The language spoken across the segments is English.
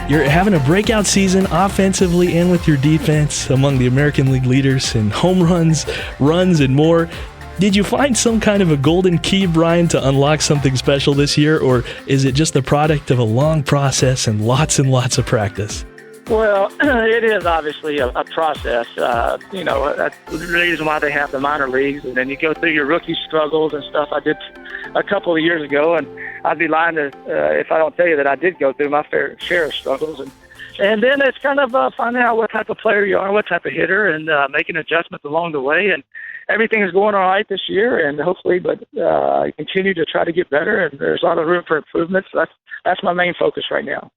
You're having a breakout season offensively and with your defense, among the American League leaders in home runs, runs, and more. Did you find some kind of a golden key, Brian, to unlock something special this year, or is it just the product of a long process and lots of practice? Well, it is obviously a process. That's the reason why they have the minor leagues, and then you go through your rookie struggles and stuff. I did a couple of years ago, and I'd be lying if I don't tell you that I did go through my fair share of struggles. And then it's kind of finding out what type of player you are, what type of hitter, and making adjustments along the way. And everything is going all right this year, and hopefully, but continue to try to get better. And there's a lot of room for improvement. So that's my main focus right now.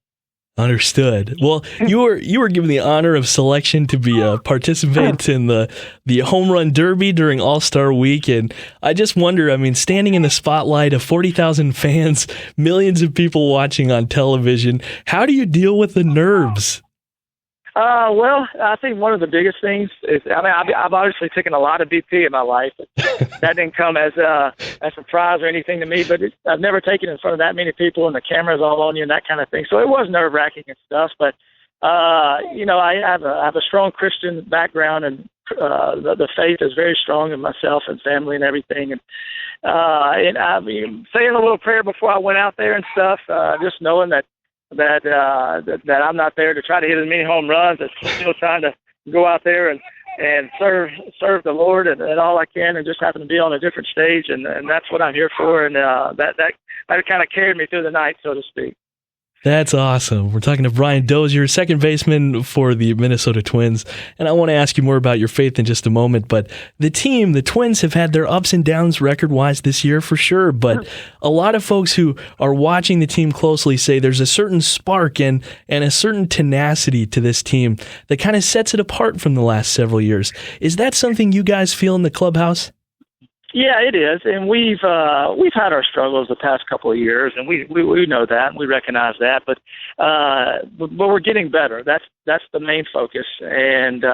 Understood. Well, you were given the honor of selection to be a participant in the Home Run Derby during All-Star Week, and I just wonder, standing in the spotlight of 40,000 fans, millions of people watching on television, how do you deal with the nerves? Well, I think one of the biggest things is, I've obviously taken a lot of BP in my life. That didn't come as a surprise or anything to me, but I've never taken it in front of that many people, and the camera's all on you and that kind of thing. So it was nerve-wracking and stuff, but, I have a strong Christian background, and the faith is very strong in myself and family and everything. And saying a little prayer before I went out there and stuff, just knowing that I'm not there to try to hit as many home runs. I'm still trying to go out there and serve the Lord and all I can, and just happen to be on a different stage, and that's what I'm here for. And that kind of carried me through the night, so to speak. That's awesome. We're talking to Brian Dozier, second baseman for the Minnesota Twins. And I want to ask you more about your faith in just a moment. But the Twins, have had their ups and downs record-wise this year for sure. But a lot of folks who are watching the team closely say there's a certain spark and a certain tenacity to this team that kind of sets it apart from the last several years. Is that something you guys feel in the clubhouse? Yeah, it is, and we've had our struggles the past couple of years, and we know that, and we recognize that, but we're getting better. That's the main focus, and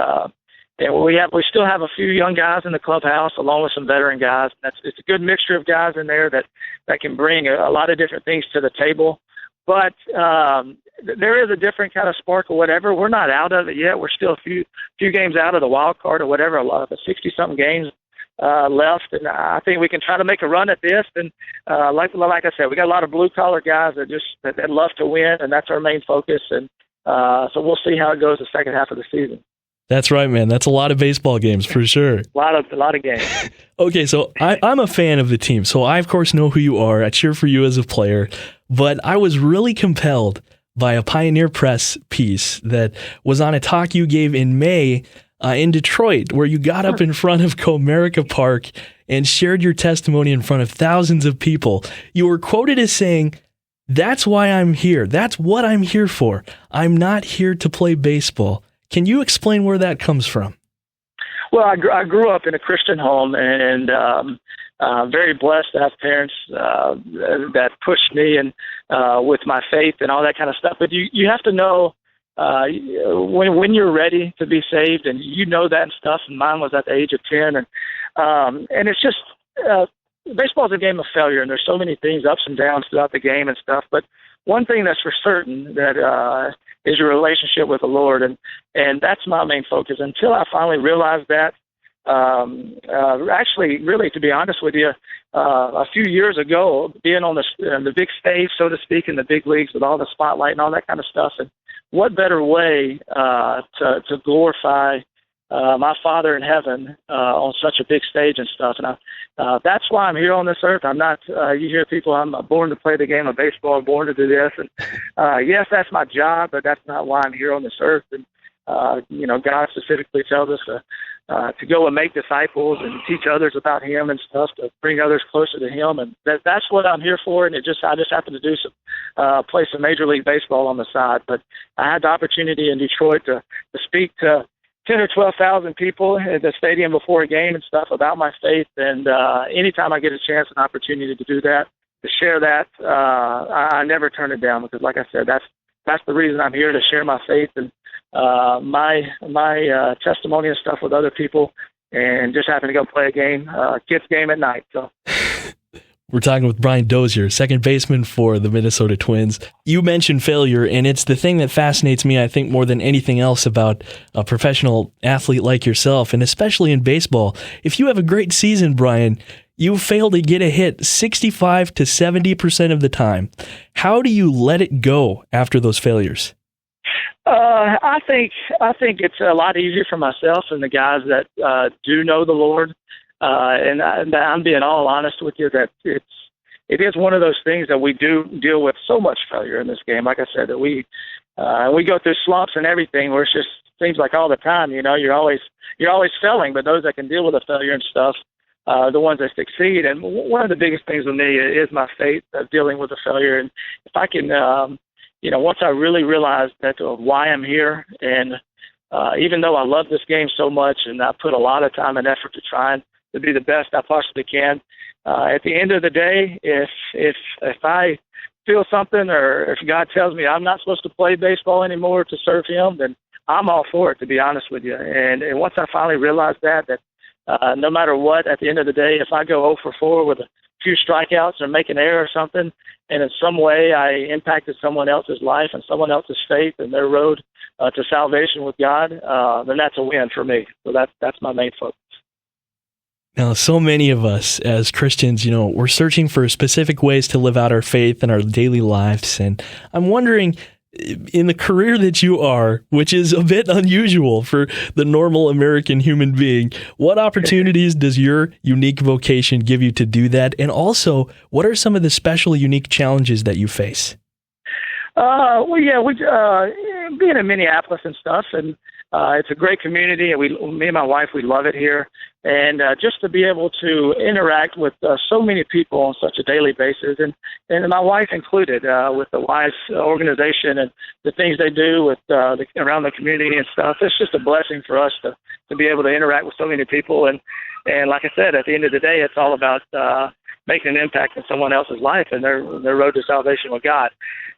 we still have a few young guys in the clubhouse, along with some veteran guys. It's a good mixture of guys in there that can bring a lot of different things to the table, but there is a different kind of spark or whatever. We're not out of it yet. We're still a few games out of the wild card or whatever. A lot of the 60-something games left, and I think we can try to make a run at this. And like I said, we got a lot of blue collar guys that love to win, and that's our main focus. And so we'll see how it goes the second half of the season. That's right, man. That's a lot of baseball games for sure. A lot of games. Okay, so I'm a fan of the team, so I of course know who you are. I cheer for you as a player, but I was really compelled by a Pioneer Press piece that was on a talk you gave in May in Detroit, where you got up in front of Comerica Park and shared your testimony in front of thousands of people. You were quoted as saying, "That's why I'm here. That's what I'm here for. I'm not here to play baseball." Can you explain where that comes from? Well, I grew up in a Christian home, and very blessed to have parents that pushed me and with my faith and all that kind of stuff. But you have to know when you're ready to be saved, and you know that and stuff. And mine was at the age of 10, and it's just baseball is a game of failure, and there's so many things, ups and downs throughout the game and stuff. But one thing that's for certain that is your relationship with the Lord, and that's my main focus. Until I finally realized that, actually, really, to be honest with you, a few years ago, being on the big stage, so to speak, in the big leagues with all the spotlight and all that kind of stuff, and what better way to glorify my Father in heaven on such a big stage and stuff. And that's why I'm here on this earth. I'm not, you hear people, I'm born to play the game of baseball, born to do this. And yes, that's my job, but that's not why I'm here on this earth. And, God specifically tells us to go and make disciples and teach others about Him and stuff, to bring others closer to Him. And that's what I'm here for. And I just happened to do play some Major League Baseball on the side. But I had the opportunity in Detroit to speak to 10 or 12,000 people at the stadium before a game and stuff about my faith. And anytime I get a chance and opportunity to do that, to share that, I never turn it down, because like I said, that's the reason I'm here, to share my faith and my testimony and stuff with other people, and just happen to go play a game, kids game at night. So We're talking with Brian Dozier, second baseman for the Minnesota Twins. You mentioned failure, and it's the thing that fascinates me, I think, more than anything else about a professional athlete like yourself, and especially in baseball. If you have a great season, Brian, you fail to get a hit 65 to 70% of the time. How do you let it go after those failures? I think it's a lot easier for myself and the guys that do know the Lord. And I'm being all honest with you that it is one of those things that we do deal with so much failure in this game. Like I said, that we go through slumps and everything where it's just seems like all the time. You know, you're always failing, but those that can deal with the failure and stuff, the ones that succeed. And one of the biggest things with me is my faith of dealing with the failure. And if I can, once I really realized that why I'm here, and even though I love this game so much and I put a lot of time and effort to trying to be the best I possibly can. At the end of the day, if I feel something or if God tells me I'm not supposed to play baseball anymore to serve Him, then I'm all for it, to be honest with you. And once I finally realized that no matter what, at the end of the day, if I go 0 for 4 with a few strikeouts or make an error or something, and in some way I impacted someone else's life and someone else's faith and their road to salvation with God, then that's a win for me. So that's my main focus. Now, so many of us as Christians, we're searching for specific ways to live out our faith in our daily lives. And I'm wondering, in the career that you are, which is a bit unusual for the normal American human being, what opportunities does your unique vocation give you to do that? And also, what are some of the special, unique challenges that you face? We being in Minneapolis and stuff, and it's a great community, and me and my wife, we love it here. And just to be able to interact with so many people on such a daily basis, and my wife included, with the Wise organization and the things they do with around the community and stuff, it's just a blessing for us to be able to interact with so many people. And like I said, at the end of the day, it's all about making an impact in someone else's life and their road to salvation with God.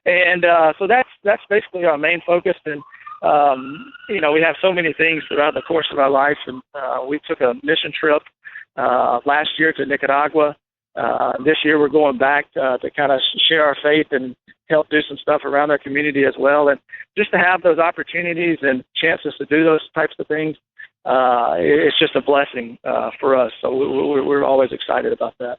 And so that's basically our main focus. And we have so many things throughout the course of our life, and we took a mission trip last year to Nicaragua. This year we're going back to kind of share our faith and help do some stuff around our community as well. And just to have those opportunities and chances to do those types of things, it's just a blessing for us. So we're always excited about that.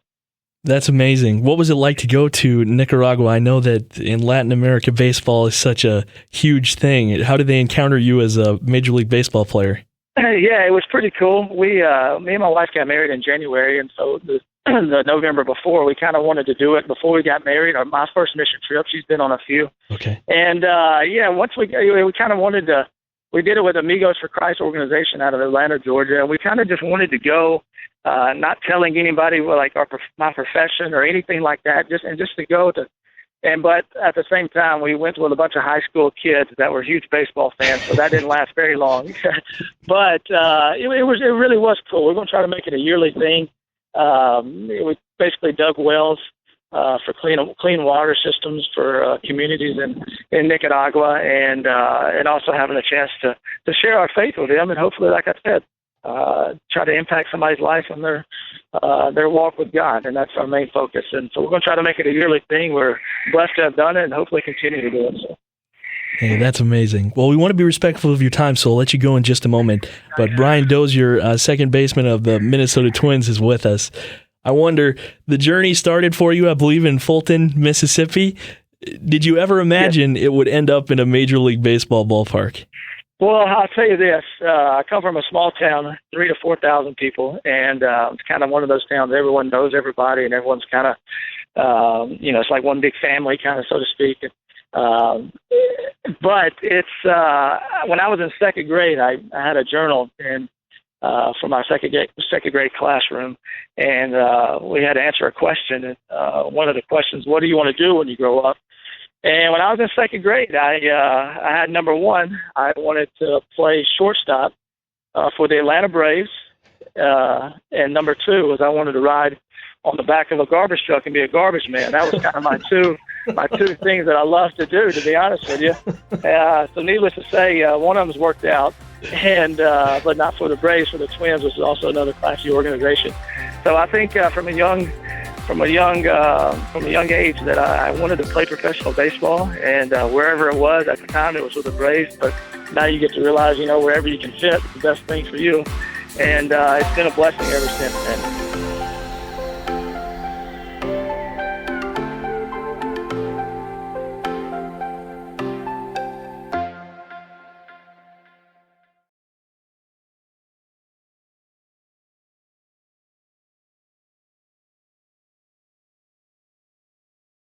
That's amazing. What was it like to go to Nicaragua? I know that in Latin America, baseball is such a huge thing. How did they encounter you as a Major League Baseball player? Yeah, it was pretty cool. Me and my wife got married in January, and so the November before, we kind of wanted to do it before we got married. My first mission trip, she's been on a few. Okay. And, once we kind of wanted to, we did it with Amigos for Christ organization out of Atlanta, Georgia, and we kind of just wanted to go, not telling anybody my profession or anything like that, just to go to. But at the same time, we went with a bunch of high school kids that were huge baseball fans, so that didn't last very long. But it really was cool. We're going to try to make it a yearly thing. We basically dug wells for clean water systems for communities in Nicaragua, and also having a chance to share our faith with them, and hopefully, like I said, try to impact somebody's life and their walk with God, and that's our main focus. And so we're going to try to make it a yearly thing. We're blessed to have done it, and hopefully continue to do it. So. Hey, that's amazing. Well, we want to be respectful of your time, so I'll let you go in just a moment. But Brian Dozier, second baseman of the Minnesota Twins, is with us. I wonder, the journey started for you, I believe, in Fulton, Mississippi. Did you ever imagine it would end up in a Major League Baseball ballpark? Well, I'll tell you this. I come from a small town, 3,000 to 4,000 people, and it's kind of one of those towns everyone knows everybody, and everyone's kind of, it's like one big family, kind of, so to speak. But it's when I was in second grade, I had a journal for my second grade classroom, and we had to answer a question. And one of the questions, what do you want to do when you grow up? And when I was in second grade, I had number one, I wanted to play shortstop for the Atlanta Braves, and number two was I wanted to ride on the back of a garbage truck and be a garbage man. That was kind of my two things that I love to do, to be honest with you. So needless to say, one of them's worked out, and but not for the Braves, for the Twins, which is also another classy organization. So I think from a young from a young age that I wanted to play professional baseball, and wherever it was at the time, it was with the Braves. But now you get to realize, wherever you can fit, it's the best thing for you. And it's been a blessing ever since then.